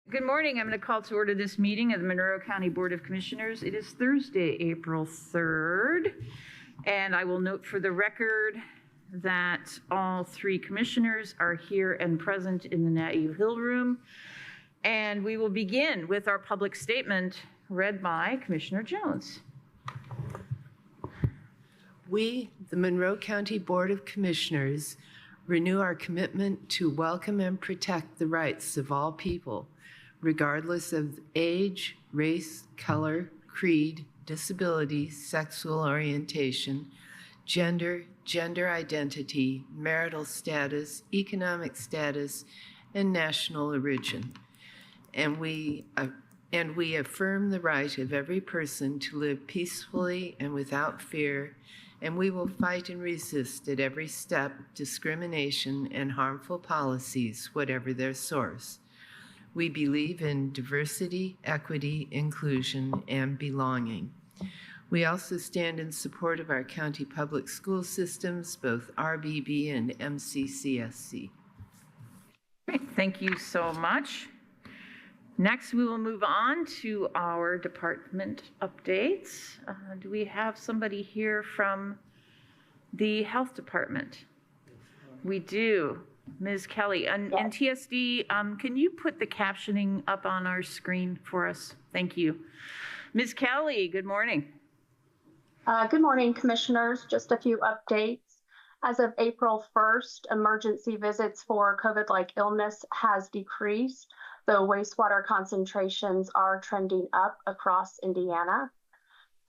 Good morning. I'm going to call to order this meeting of the Monroe County Board of Commissioners. It is Thursday, April 3rd, and I will note for the record that all three commissioners are here and present in the Nat U Hill Room, and we will begin with our public statement read by Commissioner Jones. We, the Monroe County Board of Commissioners, renew our commitment to welcome and protect the rights of all people, regardless of age, race, color, creed, disability, sexual orientation, gender, gender identity, marital status, economic status, and national origin. And we affirm the right of every person to live peacefully and without fear, and we will fight and resist at every step discrimination and harmful policies, whatever their source. We believe in diversity, equity, inclusion, and belonging. We also stand in support of our county public school systems, both RBB and MCCSC. Great, thank you so much. Next, we will move on to our department updates. Do we have somebody here from the health department? We do. Ms. Kelly, and TSD, can you put the captioning up on our screen for us? Thank you. Ms. Kelly, good morning. Good morning, commissioners. Just a few updates. As of April 1st, emergency visits for COVID-like illness has decreased, though wastewater concentrations are trending up across Indiana.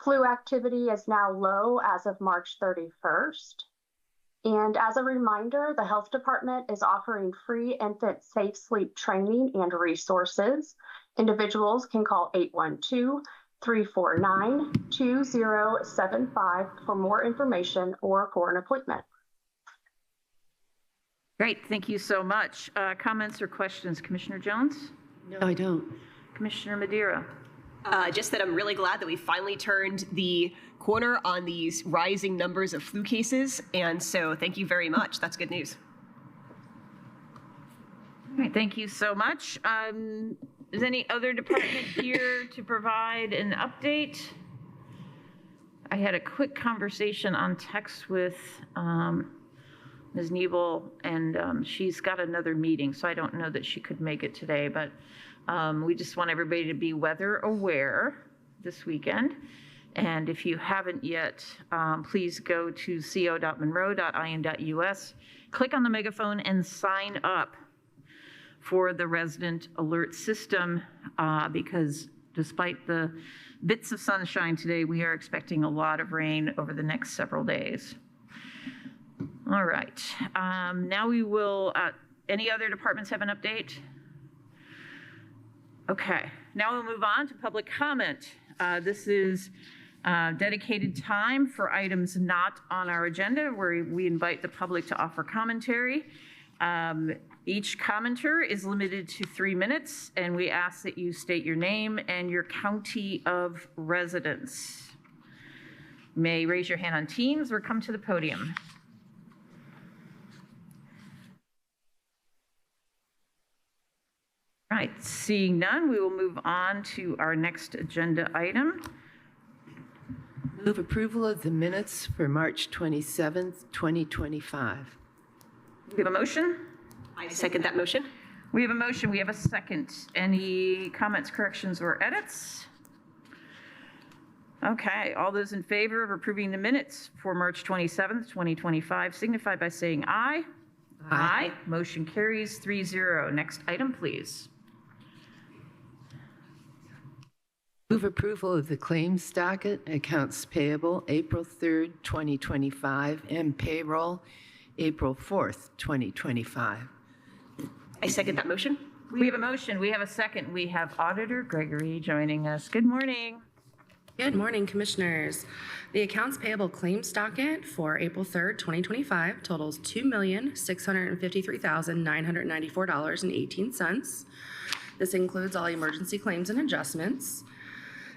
Flu activity is now low as of March 31st. And as a reminder, the health department is offering free infant safe sleep training and resources. Individuals can call 812-349-2075 for more information or for an appointment. Great, thank you so much. Comments or questions, Commissioner Jones? No, I don't. Commissioner Madeira? Just that I'm really glad that we finally turned the corner on these rising numbers of flu cases, and so thank you very much. That's good news. All right, thank you so much. Is any other department here to provide an update? I had a quick conversation on text with Ms. Nebel, and she's got another meeting, so I don't know that she could make it today, but we just want everybody to be weather aware this weekend. And if you haven't yet, please go to co.monroe.in.us, click on the megaphone and sign up for the resident alert system because despite the bits of sunshine today, we are expecting a lot of rain over the next several days. All right, now we will, any other departments have an update? Okay, now we'll move on to public comment. This is dedicated time for items not on our agenda where we invite the public to offer commentary. Each commenter is limited to 3 minutes, and we ask that you state your name and your county of residence. You may raise your hand on Teams or come to the podium. All right, seeing none, we will move on to our next agenda item. Move approval of the minutes for March 27th, 2025. We have a motion? I second that motion. We have a motion, we have a second. Any comments, corrections, or edits? Okay, all those in favor of approving the minutes for March 27th, 2025 signify by saying aye. Aye. Motion carries 3-0. Next item, please. Move approval of the claims docket, accounts payable April 3rd, 2025, and payroll April 4th, 2025. I second that motion. We have a motion. We have a second. We have Auditor Gregory joining us. Good morning. Good morning, Commissioners. The accounts payable claims docket for April 3rd, 2025 totals $2,653,994.18. This includes all emergency claims and adjustments.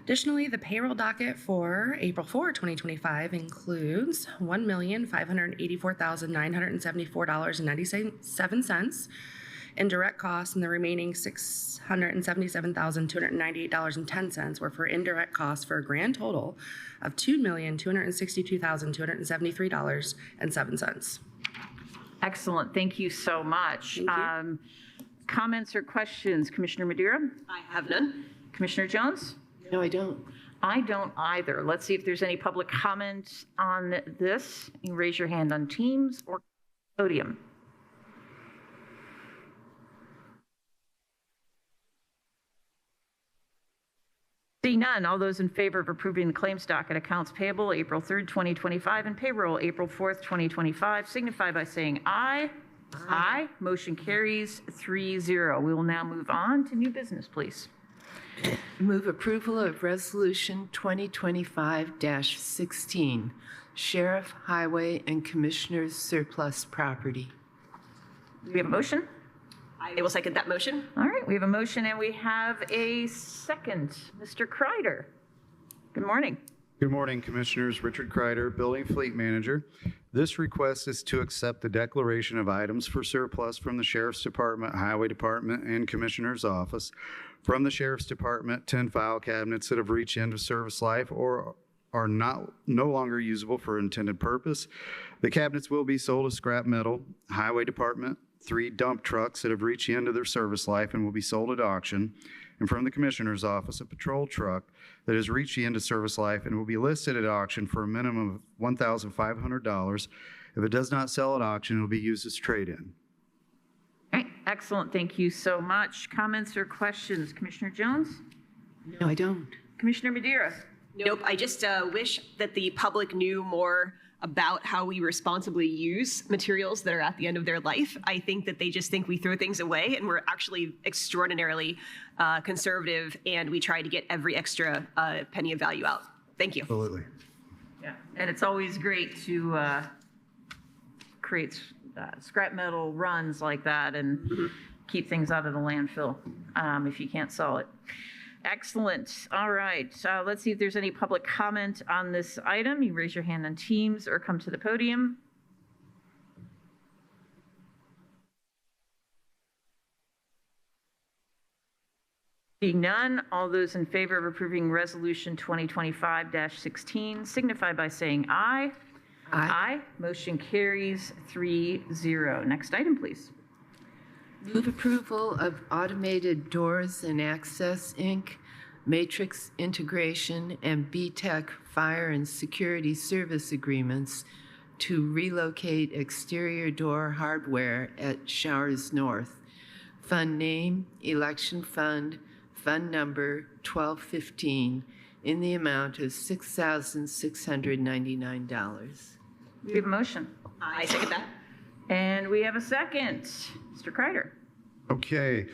Additionally, the payroll docket for April 4, 2025 includes $1,584,974.97, Indirect costs and the remaining $677,298.10 were for indirect costs for a grand total of $2,262,273.07. Excellent. Thank you so much. Thank you. Comments or questions? Commissioner Madeira? I have none. Commissioner Jones? No, I don't. I don't either. Let's see if there's any public comment on this. You can raise your hand on Teams or podium. Seeing none, all those in favor of approving the claims docket accounts payable April 3rd, 2025 and payroll April 4th, 2025 signify by saying aye. Aye. Motion carries 3-0. We will now move on to new business, please. Move approval of Resolution 2025-16, Sheriff, Highway, and Commissioners Surplus Property. Do we have a motion? I will second that motion. All right, we have a motion and we have a second. Mr. Kreider. Good morning. Good morning, Commissioners. Richard Kreider, Building Fleet Manager. This request is to accept the declaration of items for surplus from the Sheriff's Department, Highway Department, and Commissioner's Office. From the Sheriff's Department, 10 file cabinets that have reached end of service life or are no longer usable for intended purpose. The cabinets will be sold as scrap metal. Highway Department, 3 dump trucks that have reached the end of their service life and will be sold at auction. And from the Commissioner's Office, a patrol truck that has reached the end of service life and will be listed at auction for a minimum of $1,500. If it does not sell at auction, it will be used as trade-in. All right, excellent. Thank you so much. Comments or questions? Commissioner Jones? No, I don't. Commissioner Madeira? Nope. I just wish that the public knew more about how we responsibly use materials that are at the end of their life. I think that they just think we throw things away, and we're actually extraordinarily conservative, and we try to get every extra penny of value out. Thank you. Absolutely. Yeah, and it's always great to create scrap metal runs like that and keep things out of the landfill if you can't sell it. Excellent. All right. Let's see if there's any public comment on this item. You raise your hand on Teams or come to the podium. Seeing none, all those in favor of approving Resolution 2025-16 signify by saying aye. Aye. Motion carries 3-0. Next item, please. Move approval of Automated Doors and Access, Inc., Matrix Integration, and BTEC Fire and Security Service Agreements to relocate exterior door hardware at Showers North. Fund name, Election Fund, Fund number 1215, in the amount of $6,699. We have a motion. I second that. And we have a second. Mr. Kreider. Okay.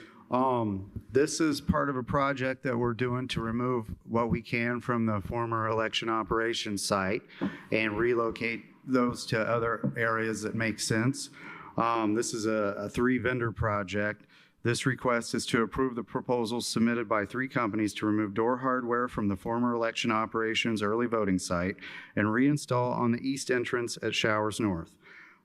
This is part of a project that we're doing to remove what we can from the former election operations site and relocate those to other areas that make sense. This is a 3-vendor project. This request is to approve the proposals submitted by 3 companies to remove door hardware from the former election operations early voting site and reinstall on the east entrance at Showers North.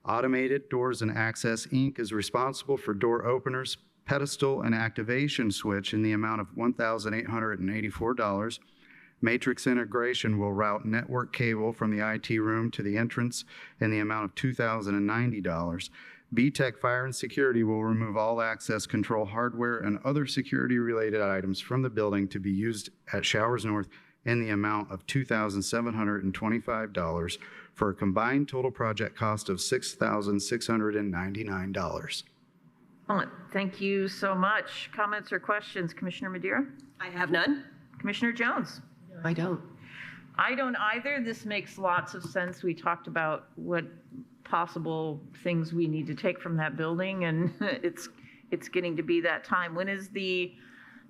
Automated Doors and Access, Inc. is responsible for door openers, pedestal, and activation switch in the amount of $1,884. Matrix Integration will route network cable from the IT room to the entrance in the amount of $2,090. BTEC Fire and Security will remove all access control hardware and other security-related items from the building to be used at Showers North in the amount of $2,725 for a combined total project cost of $6,699. Thank you so much. Comments or questions? Commissioner Madeira? I have none. Commissioner Jones? No, I don't. I don't either. This makes lots of sense. We talked about what possible things we need to take from that building, and it's getting to be that time. When is the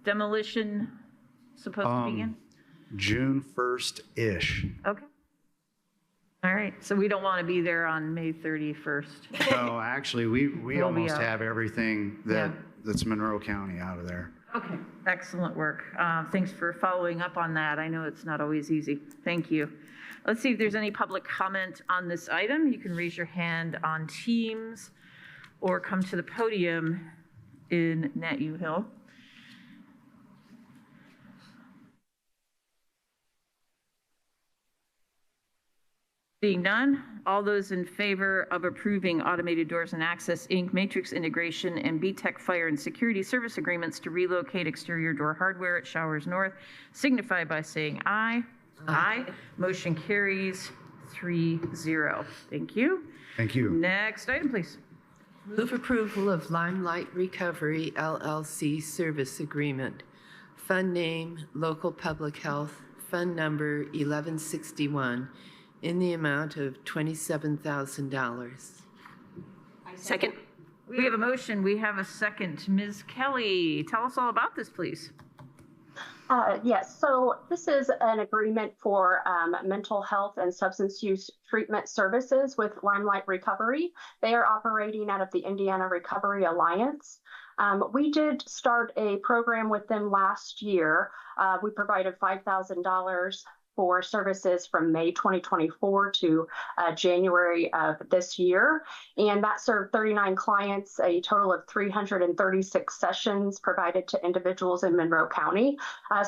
demolition supposed to begin? June 1st-ish. Okay. All right. So we don't want to be there on May 31st. So actually, we We'll be almost out. have everything that's Monroe County out of there. Okay. Excellent work. Thanks for following up on that. I know it's not always easy. Thank you. Let's see if there's any public comment on this item. You can raise your hand on Teams or come to the podium in Net U Hill? Seeing none, all those in favor of approving Automated Doors and Access, Inc. Matrix Integration and B-Tech Fire and Security Service Agreements to relocate exterior door hardware at Showers North signify by saying aye. Aye. Motion carries 3-0. Thank you. Thank you. Next item, please. Move approval of Limelight Recovery LLC service agreement. Fund name, Local Public Health, Fund number 1161, in the amount of $27,000. Second. We have a motion. We have a second. Ms. Kelly, tell us all about this, please. Yes, so this is an agreement for mental health and substance use treatment services with Limelight Recovery. They are operating out of the Indiana Recovery Alliance. We did start a program with them last year. We provided $5,000 for services from May 2024 to January of this year. And that served 39 clients, a total of 336 sessions provided to individuals in Monroe County.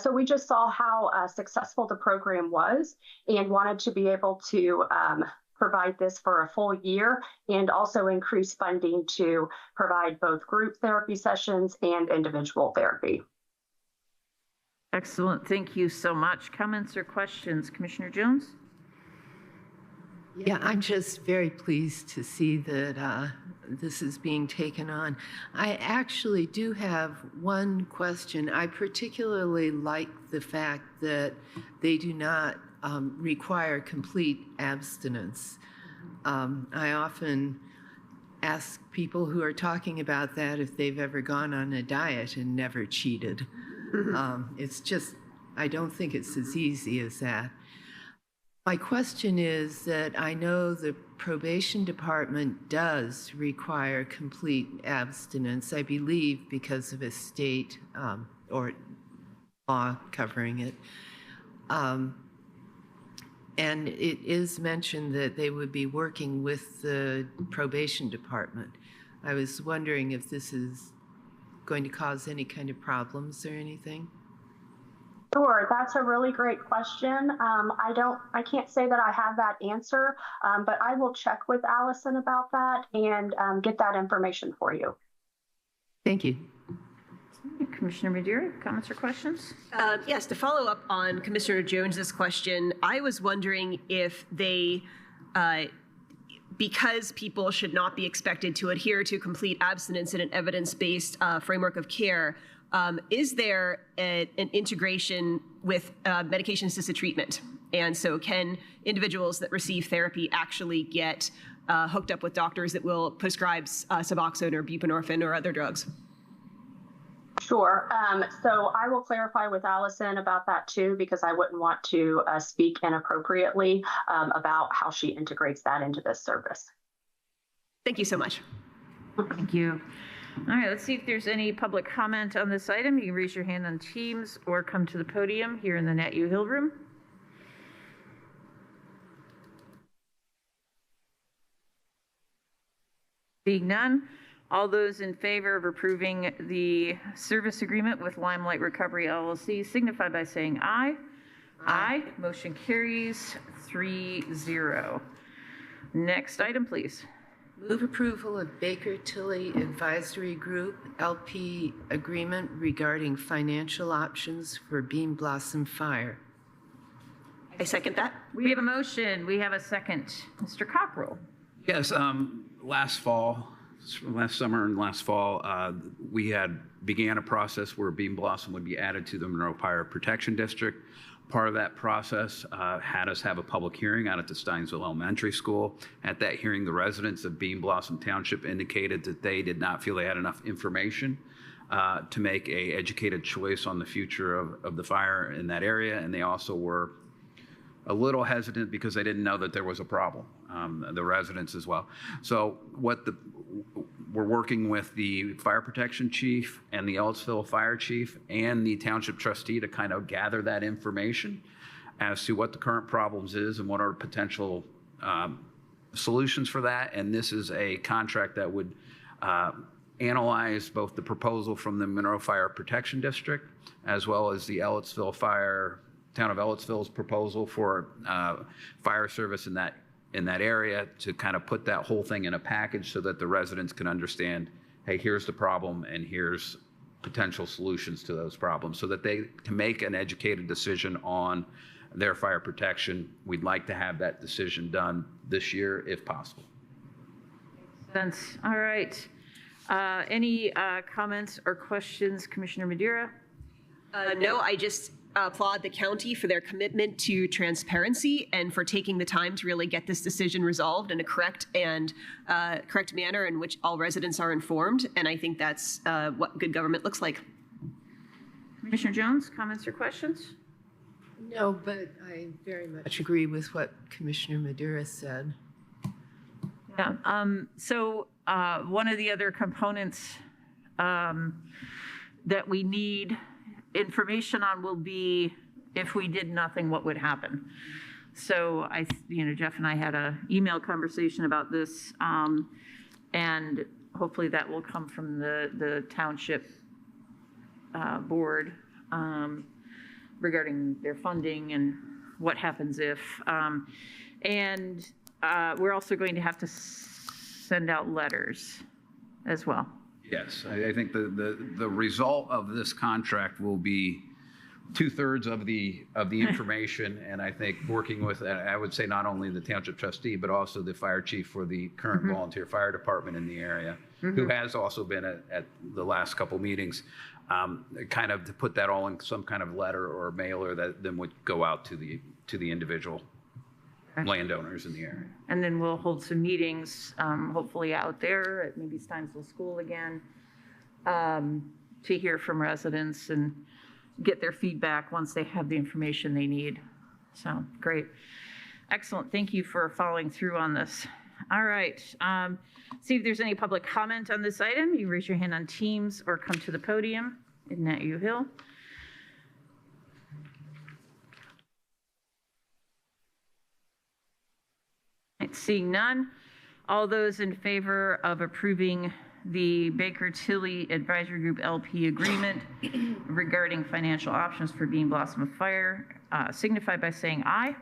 So we just saw how successful the program was and wanted to be able to provide this for a full year and also increase funding to provide both group therapy sessions and individual therapy. Excellent. Thank you so much. Comments or questions? Commissioner Jones? Yeah, I'm just very pleased to see that this is being taken on. I actually do have one question. I particularly like the fact that they do not require complete abstinence. I often ask people who are talking about that if they've ever gone on a diet and never cheated. It's just, I don't think it's as easy as that. My question is that I know the probation department does require complete abstinence, I believe, because of a state or law covering it. And it is mentioned that they would be working with the probation department. I was wondering if this is going to cause any kind of problems or anything? Sure, that's a really great question. I can't say that I have that answer, but I will check with Allison about that and get that information for you. Thank you. Commissioner Madeira, comments or questions? Yes, to follow up on Commissioner Jones's question, I was wondering if they, because people should not be expected to adhere to complete abstinence in an evidence-based framework of care, is there an integration with medication-assisted treatment? And so can individuals that receive therapy actually get hooked up with doctors that will prescribe Suboxone or buprenorphine or other drugs? Sure. So I will clarify with Allison about that too, because I wouldn't want to speak inappropriately about how she integrates that into this service. Thank you so much. Thank you. All right, let's see if there's any public comment on this item. You can raise your hand on Teams or come to the podium here in the Net U Hill room. Being none, all those in favor of approving the service agreement with Limelight Recovery LLC signify by saying aye. Aye. Motion carries 3-0. Next item, please. Move approval of Baker Tilly Advisory Group LP agreement regarding financial options for Bean Blossom Fire. I second that. We have a motion. We have a second. Mr. Cockrell. Yes, last summer and last fall, we had began a process where Bean Blossom would be added to the Monroe Fire Protection District. Part of that process had us have a public hearing out at the Steinsville Elementary School. At that hearing, the residents of Bean Blossom Township indicated that they did not feel they had enough information to make an educated choice on the future of the fire in that area, and they also were a little hesitant because they didn't know that there was a problem, the residents as well. So we're working with the fire protection chief and the Ellisville fire chief and the township trustee to kind of gather that information as to what the current problems is and what are potential solutions for that. And this is a contract that would analyzed both the proposal from the Monroe Fire Protection District as well as the Town of Ellettsville's proposal for fire service in that area to kind of put that whole thing in a package so that the residents can understand, hey, here's the problem and here's potential solutions to those problems so that they can make an educated decision on their fire protection. We'd like to have that decision done this year if possible. Sense. All right. Any comments or questions, Commissioner Madeira? No, I just applaud the county for their commitment to transparency and for taking the time to really get this decision resolved in a correct manner in which all residents are informed. And I think that's what good government looks like. Commissioner Jones, comments or questions? No, but I very much agree with what Commissioner Madeira said. Yeah. So one of the other components that we need information on will be if we did nothing, what would happen? So Jeff and I had an email conversation about this, and hopefully that will come from the township board regarding their funding and what happens if. And we're also going to have to send out letters as well. Yes, I think the result of this contract will be 2/3 of the information, and I think working with, I would say, not only the township trustee, but also the fire chief for the current volunteer fire department in the area, who has also been at the last couple meetings, kind of to put that all in some kind of letter or mailer that then would go out to the individual landowners in the area. And then we'll hold some meetings, hopefully out there at maybe Steinsville School again, to hear from residents and get their feedback once they have the information they need. So great. Excellent. Thank you for following through on this. All right. See if there's any public comment on this item. You raise your hand on Teams or come to the podium. Isn't that you, Hill? Seeing none, all those in favor of approving the Baker Tilly Advisory Group LP agreement regarding financial options for Bean Blossom Fire signify by saying aye.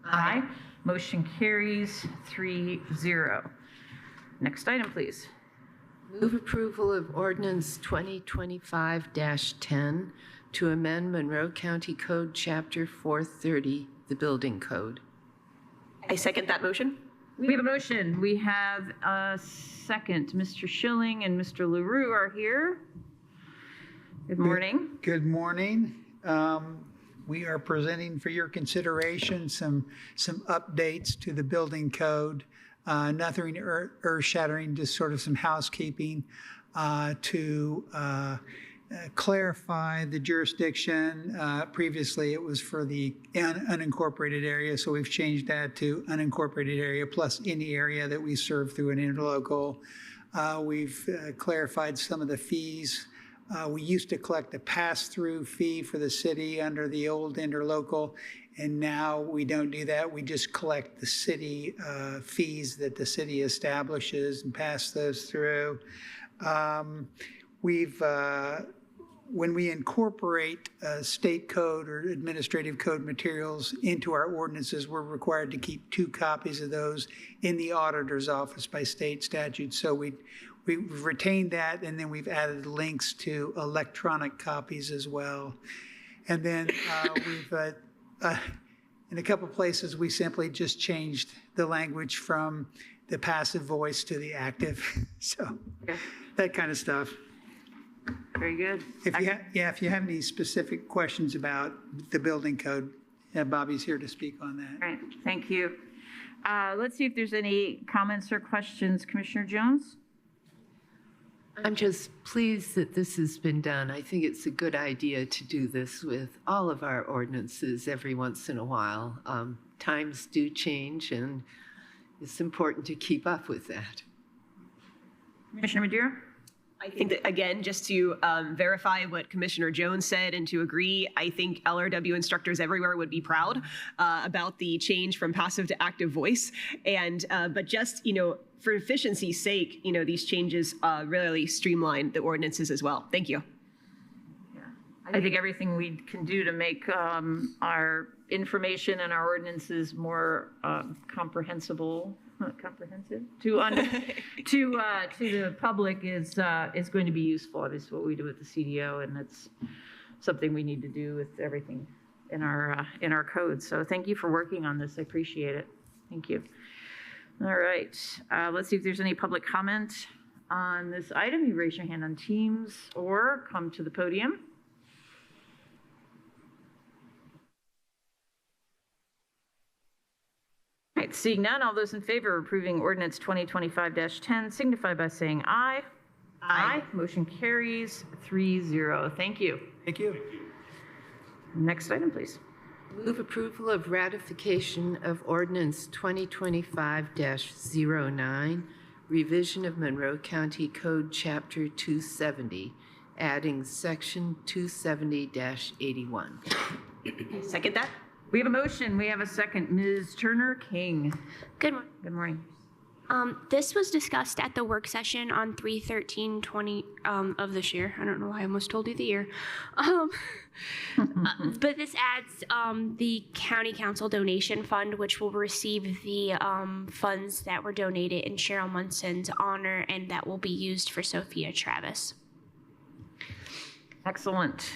Aye. Motion carries 3-0. Next item, please. Move approval of ordinance 2025-10 to amend Monroe County Code Chapter 430, the Building Code. I second that motion. We have a motion. We have a second. Mr. Schilling and Mr. LaRue are here. Good morning. Good morning. We are presenting for your consideration some updates to the building code. Nothing earth-shattering, just sort of some housekeeping to clarify the jurisdiction. Previously, it was for the unincorporated area, so we've changed that to unincorporated area plus any area that we serve through an interlocal. We've clarified some of the fees. We used to collect a pass-through fee for the city under the old interlocal, and now we don't do that. We just collect the city fees that the city establishes and pass those through. When we incorporate state code or administrative code materials into our ordinances, we're required to keep 2 copies of those in the auditor's office by state statute. So we've retained that, and then we've added links to electronic copies as well. And then in a couple places, we simply just changed the language from the passive voice to the active. So that kind of stuff. Very good. If you have any specific questions about the building code, Bobby's here to speak on that. All right. Thank you. Let's see if there's any comments or questions. Commissioner Jones? I'm just pleased that this has been done. I think it's a good idea to do this with all of our ordinances every once in a while. Times do change, and it's important to keep up with that. Commissioner Madeira? I think that, again, just to verify what Commissioner Jones said and to agree, I think LRW instructors everywhere would be proud about the change from passive to active voice. And but just, for efficiency's sake, these changes really streamline the ordinances as well. Thank you. I think everything we can do to make our information and our ordinances more comprehensive to the public is going to be useful. It is what we do with the CDO, and it's something we need to do with everything in our code. So thank you for working on this. I appreciate it. Thank you. All right, let's see if there's any public comment on this item. You raise your hand on Teams or come to the podium. All right, seeing none, all those in favor of approving ordinance 2025-10 signify by saying aye. Aye. Motion carries 3-0. Thank you. Thank you. Next item, please. Move approval of ratification of ordinance 2025-09, revision of Monroe County Code Chapter 270, adding section 270-81. Second that. We have a motion. We have a second. Ms. Turner King. Good morning. Good morning. This was discussed at the work session on 3/13/20 of this year. I don't know why I almost told you the year. But this adds the county council donation fund, which will receive the funds that were donated in Cheryl Munson's honor, and that will be used for Sophia Travis. Excellent.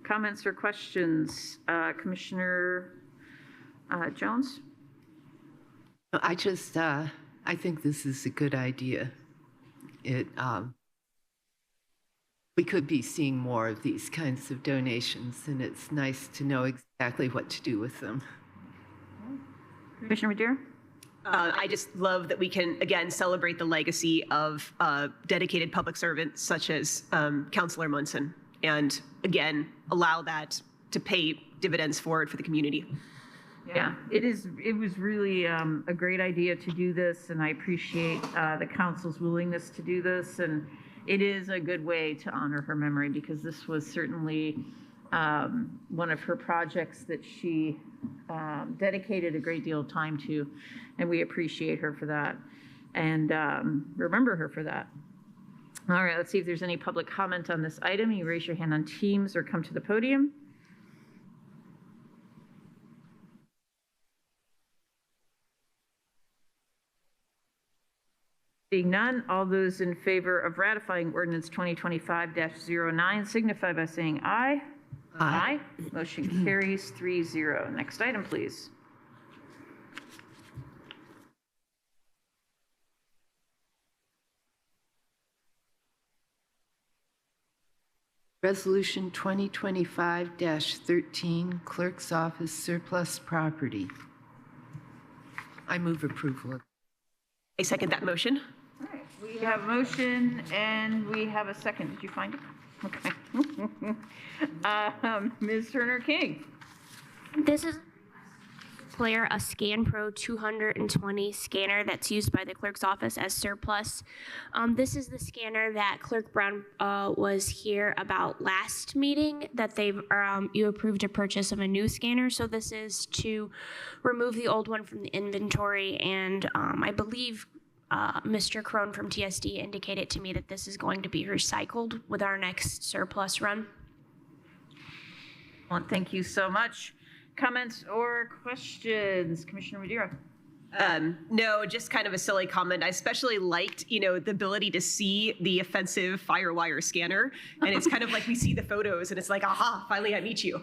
Comments or questions? Commissioner Jones? I think this is a good idea. We could be seeing more of these kinds of donations, and it's nice to know exactly what to do with them. Commissioner Madeira? I just love that we can, again, celebrate the legacy of dedicated public servants such as Councilor Munson, and again, allow that to pay dividends forward for the community. Yeah, it was really a great idea to do this, and I appreciate the council's willingness to do this, and it is a good way to honor her memory, because this was certainly one of her projects that she dedicated a great deal of time to, and we appreciate her for that and remember her for that. All right, let's see if there's any public comment on this item. You raise your hand on Teams or come to the podium. Seeing none, all those in favor of ratifying ordinance 2025-09 signify by saying aye. Aye. Motion carries 3-0. Next item, please. Resolution 2025-13, Clerk's Office Surplus Property. I move approval. I second that motion. All right, we have a motion and we have a second. Did you find it? Okay. Ms. Turner King. This is a ScanPro 220 scanner that's used by the clerk's office as surplus. This is the scanner that Clerk Brown was here about last meeting, that you approved a purchase of a new scanner. So this is to remove the old one from the inventory, and I believe Mr. Crone from TSD indicated to me that this is going to be recycled with our next surplus run. Well, thank you so much. Comments or questions? Commissioner Madeira. No, just kind of a silly comment. I especially liked, the ability to see the offensive FireWire scanner. And it's kind of like we see the photos and it's like, aha, finally I meet you,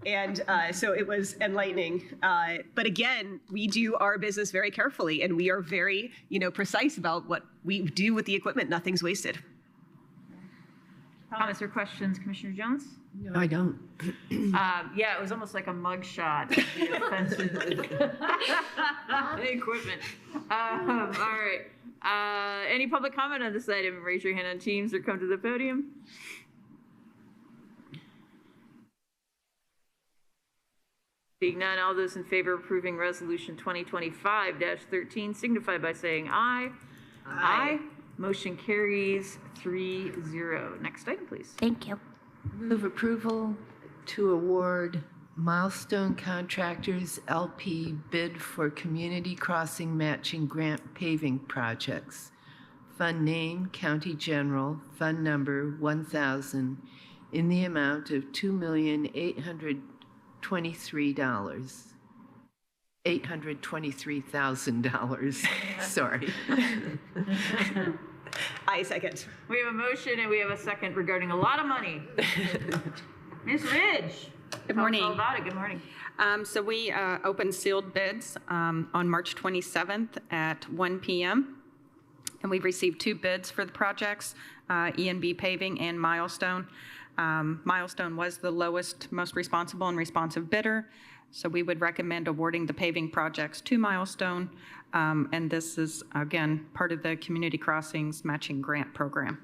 And so it was enlightening. But again, we do our business very carefully, and we are very, precise about what we do with the equipment. Nothing's wasted. Comments or questions? Commissioner Jones? No, I don't. Yeah, it was almost like a mug shot. The offensive equipment. All right. Any public comment on this item? Raise your hand on Teams or come to the podium. Seeing none, all those in favor of approving Resolution 2025-13 signify by saying aye. Aye. Motion carries 3-0. Next item, please. Thank you. Move approval to award Milestone Contractors LP bid for community crossing matching grant paving projects. Fund name, County General, Fund number 1000, in the amount of $2,823,000. $823,000. Sorry. I second. We have a motion and we have a second regarding a lot of money. Ms. Ridge. Good Tell us morning. all about it. Good morning. So we opened sealed bids on March 27th at 1 p.m. And we've received 2 bids for the projects, E&B Paving and Milestone. Milestone was the lowest, most responsible and responsive bidder. So we would recommend awarding the paving projects to Milestone. And this is, again, part of the Community Crossings Matching Grant Program.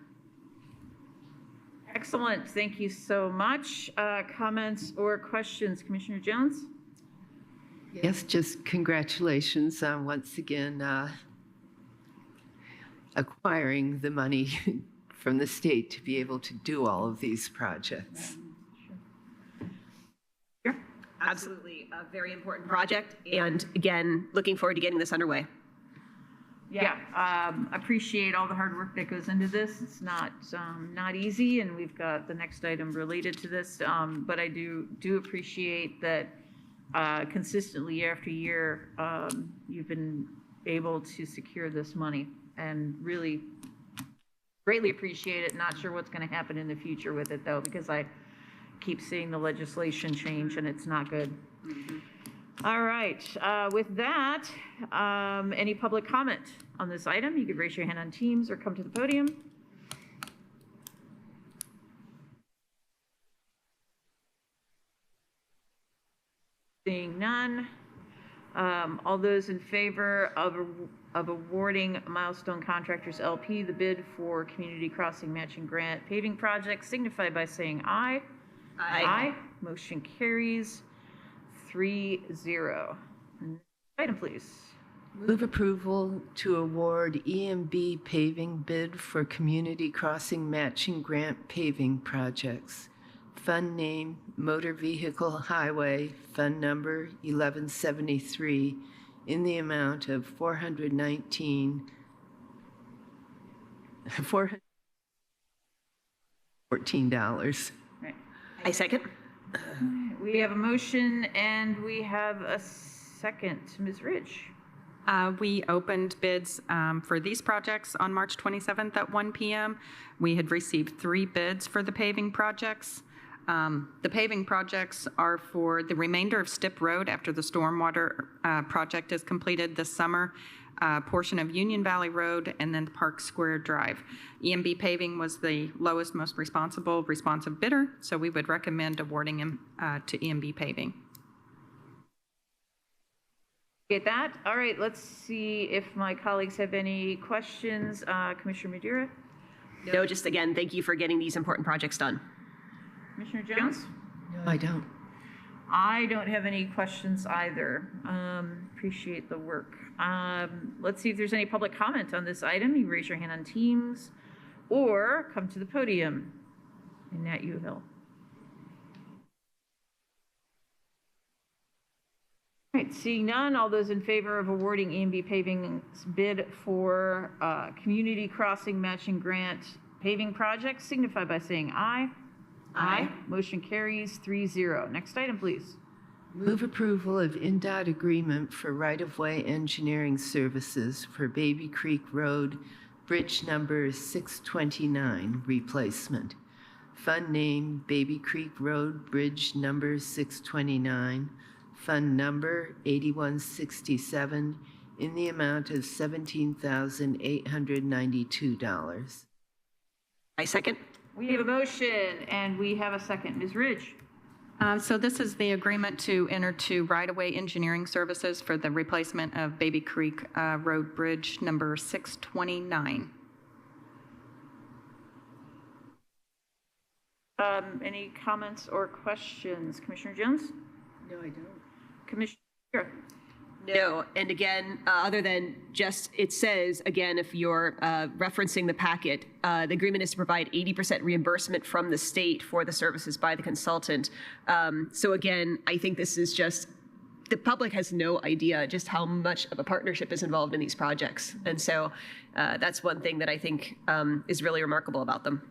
Excellent. Thank you so much. Comments or questions? Commissioner Jones? Yes, just congratulations on once again acquiring the money from the state to be able to do all of these projects. Absolutely a very important project. And again, looking forward to getting this underway. Yeah, appreciate all the hard work that goes into this. It's not easy, and we've got the next item related to this. But I do appreciate that consistently year after year, you've been able to secure this money, and really greatly appreciate it. Not sure what's going to happen in the future with it, though, because I keep seeing the legislation change, and it's not good. Mm-hmm. All right. With that, any public comment on this item? You could raise your hand on Teams or come to the podium. Seeing none. All those in favor of awarding Milestone Contractors LP the bid for Community Crossing Matching Grant paving project signify by saying aye. Aye. Motion carries 3-0. Item, please. Move approval to award EMB paving bid for community crossing matching grant paving projects. Fund name, Motor Vehicle Highway, Fund number 1173, in the amount of $414. I second. We have a motion and we have a second. Ms. Ridge. We opened bids for these projects on March 27th at 1 p.m. We had received 3 bids for the paving projects. The paving projects are for the remainder of Stipp Road after the stormwater project is completed this summer, portion of Union Valley Road, and then Park Square Drive. EMB Paving was the lowest, most responsive bidder, so we would recommend awarding him to EMB Paving. Get that? All right, let's see if my colleagues have any questions. Commissioner Madeira? No, just again, thank you for getting these important projects done. Commissioner Jones? No, I don't. I don't have any questions either. Appreciate the work. Let's see if there's any public comment on this item. You raise your hand on Teams or come to the podium in Nat U Hill. All right, seeing none, all those in favor of awarding EMB Paving's bid for community crossing matching grant paving project signify by saying aye. Aye. Motion carries 3-0. Next item, please. Move approval of INDOT agreement for right-of-way engineering services for Baby Creek Road, bridge number 629 replacement. Fund name, Baby Creek Road, bridge number 629. Fund number 8167, in the amount of $17,892. I second. We have a motion and we have a second. Ms. Ridge. So this is the agreement to enter to right-of-way engineering services for the replacement of Baby Creek Road Bridge number 629. Any comments or questions? Commissioner Jones? No, I don't. Commissioner Madeira? No, and again, other than just, it says, again, if you're referencing the packet, the agreement is to provide 80% reimbursement from the state for the services by the consultant. So again, I think this is just, the public has no idea just how much of a partnership is involved in these projects. And so that's one thing that I think is really remarkable about them.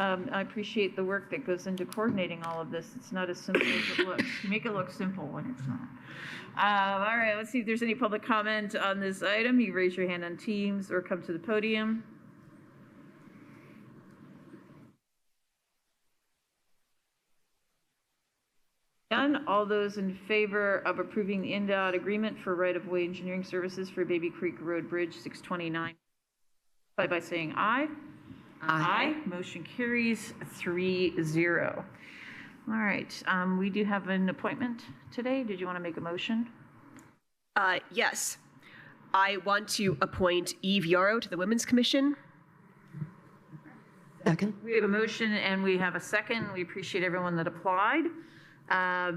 I appreciate the work that goes into coordinating all of this. It's not as simple as it looks. You make it look simple when it's not. All right, let's see if there's any public comment on this item. You raise your hand on Teams or come to the podium. Done. All those in favor of approving the NDOT agreement for right-of-way engineering services for Baby Creek Road Bridge 629, by saying aye. Aye. Motion carries 3-0. All right, we do have an appointment today. Did you want to make a motion? Yes. I want to appoint Eve Yarrow to the Women's Commission. Second. We have a motion and we have a second. We appreciate everyone that applied. All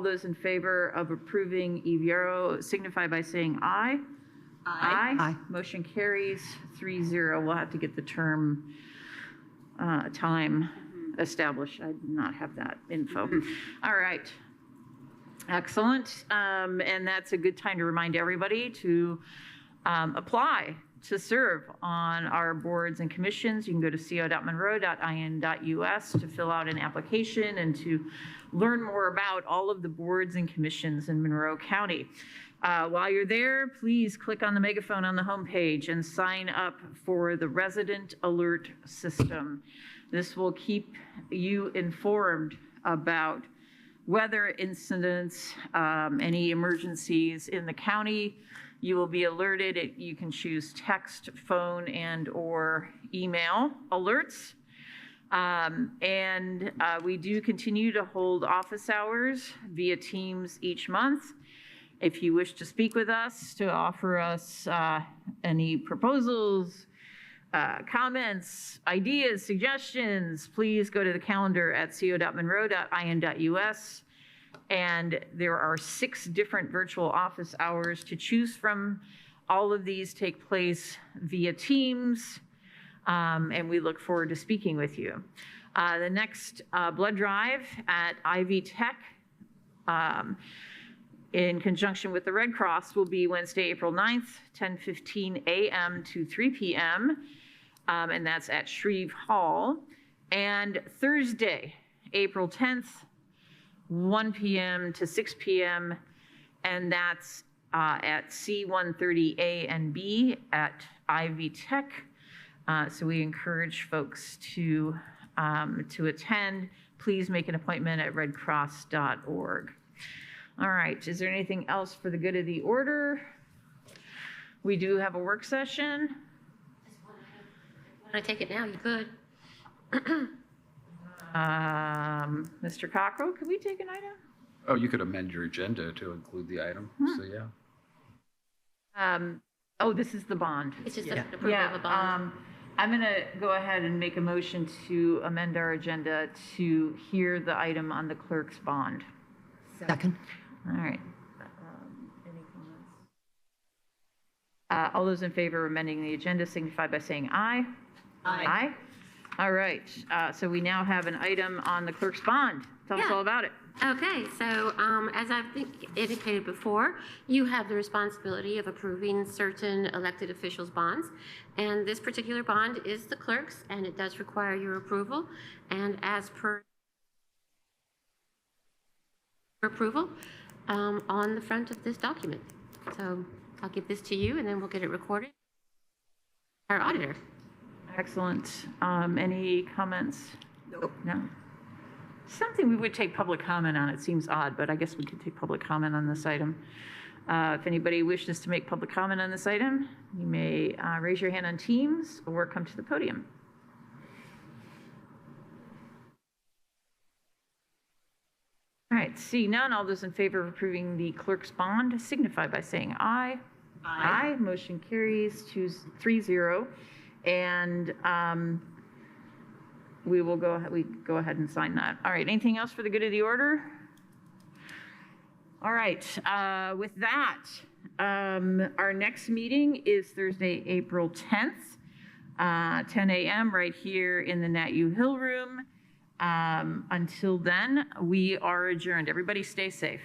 those in favor of approving Eve Yarrow signify by saying aye. Aye. Aye. Motion carries 3-0. We'll have to get the term time established. I did not have that info. All right. Excellent. And that's a good time to remind everybody to apply to serve on our boards and commissions. You can go to co.monroe.in.us to fill out an application and to learn more about all of the boards and commissions in Monroe County. While you're there, please click on the megaphone on the homepage and sign up for the resident alert system. This will keep you informed about weather incidents, any emergencies in the county. You will be alerted. You can choose text, phone, and or email alerts. We do continue to hold office hours via Teams each month. If you wish to speak with us, to offer us any proposals, comments, ideas, suggestions, please go to the calendar at co.monroe.in.us. And there are 6 different virtual office hours to choose from. All of these take place via Teams, and we look forward to speaking with you. The next blood drive at Ivy Tech, in conjunction with the Red Cross, will be Wednesday, April 9th, 10:15 a.m. to 3 p.m., and that's at Shreve Hall. And Thursday, April 10th, 1 p.m. to 6 p.m., and that's at C130A and B at Ivy Tech. So we encourage folks to attend. Please make an appointment at redcross.org. All right, is there anything else for the good of the order? We do have a work session. Want to take it now? You could. Mr. Cockrell, could we take an item? Oh, you could amend your agenda to include the item, so yeah. Oh, this is the bond. It's just an approval of a bond. I'm going to go ahead and make a motion to amend our agenda to hear the item on the clerk's bond. Second. All right. All those in favor of amending the agenda signify by saying aye. Aye. All right. So we now have an item on the clerk's bond. Tell us all about it. Okay, so as I've indicated before, you have the responsibility of approving certain elected officials' bonds. And this particular bond is the clerk's, and it does require your approval. And as per approval on the front of this document. So I'll give this to you, and then we'll get it recorded. Our auditor. Excellent. Any comments? Nope. No. Something we would take public comment on. It seems odd, but I guess we could take public comment on this item. If anybody wishes to make public comment on this item, you may raise your hand on Teams or come to the podium. All right, see none. All those in favor of approving the clerk's bond signify by saying aye. Aye. Motion carries 3-0. And we will go ahead and sign that. All right, anything else for the good of the order? All right, with that, our next meeting is Thursday, April 10th, 10 a.m. right here in the Nat U Hill Room. Until then, we are adjourned. Everybody stay safe.